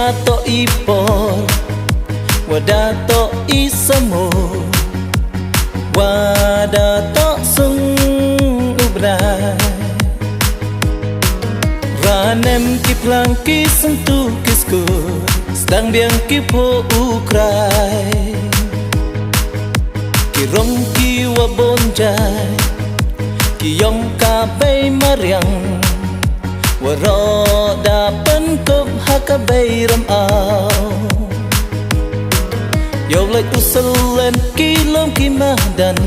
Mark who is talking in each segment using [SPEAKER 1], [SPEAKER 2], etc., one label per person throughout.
[SPEAKER 1] Wadato ipor, wadato isamo, wadato sung ubrai. Ranem ki plang ki sentuh kisku, sedang biang ki po ukrai. Ki rong ki wabonjai, ki yom ka bay mariang. Waroda penkop hakabay ramaw. Yaw lay usalen kilom kimadan,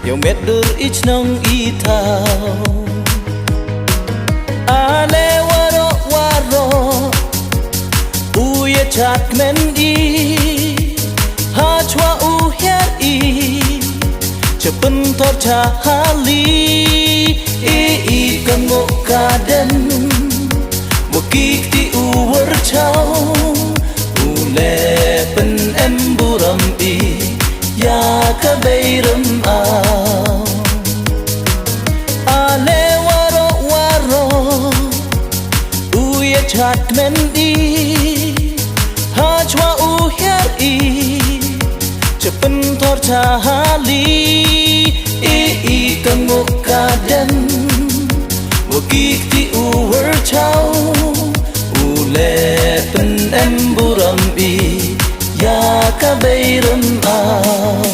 [SPEAKER 1] yaw meddur ich nong itaw. Ale waro waro, uye chak men i, hachwa uhyar i, cepen tor chahali, i kanggo kaden. Wakik di uwer chow, ule pen emburam i, ya kabeiram aw. Ale waro waro, uye chat men i, hachwa uhyar i, cepen tor chahali, i kanggo kaden. Wakik di uwer chow, ule pen emburam i, ya kabeiram aw.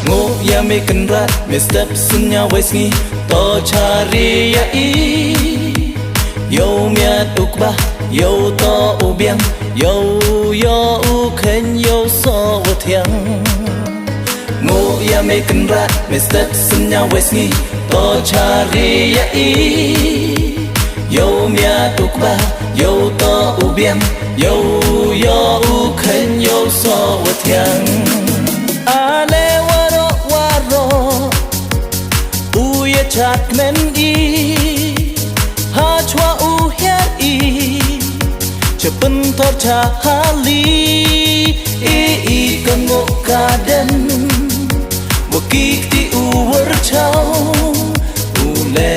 [SPEAKER 1] Ngo ya me kenrat, me step sunya wesngi, to cari ya i. Yo miat ukbah, yo to ubiang, yo ukhen, yo so wathiang. Ngo ya me kenrat, me step sunya wesngi, to cari ya i. Yo miat ukbah, yo to ubiang, yo ukhen, yo so wathiang. Ale waro waro, uye chak men i, hachwa uhyar i, cepen tor chahali, i kanggo kaden. Wakik di uwer chow, ule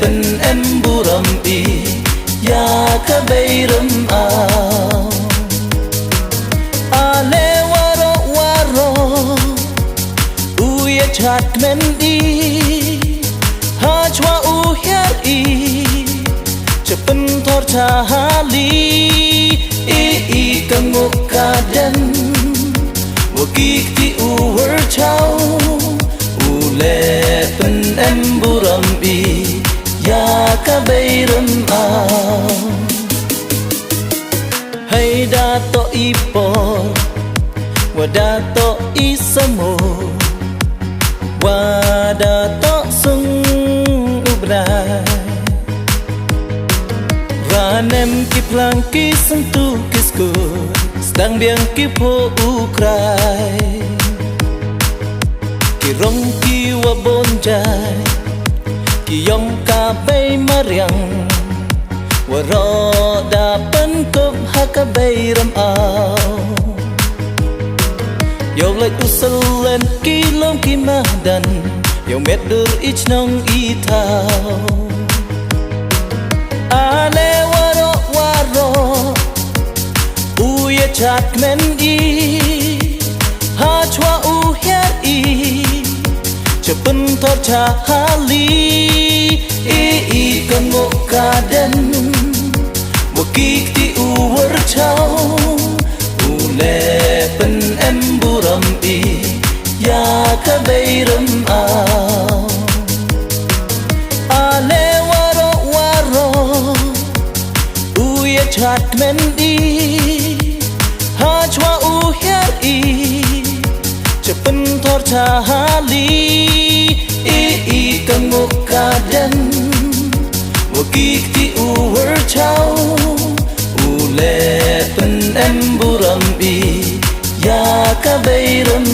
[SPEAKER 1] pen emburam i, ya kabeiram aw. Ale waro waro, uye chat men i, hachwa uhyar i, cepen tor chahali, i kanggo kaden. Wakik di uwer chow, ule pen emburam i, ya kabeiram aw. Hey dato ipor, wadato isamo, wadato sung ubrai. Ranem ki plang ki sentuh kisku, sedang biang ki po ukrai. Ki rong ki wabonjai, ki yom ka bay mariang. Waroda penkop hakabay ramaw. Yaw lay usalen kilom kimadan, yaw meddur ich nong itaw. Ale waro waro, uye chak men i, hachwa uhyar i, cepen tor chahali, i kanggo kaden. Wakik di uwer chow, ule pen emburam i, ya kabeiram aw. Ale waro waro, uye chat men i, hachwa uhyar i, cepen tor chahali, i kanggo kaden. Wakik di uwer chow, ule pen emburam i, ya kabeiram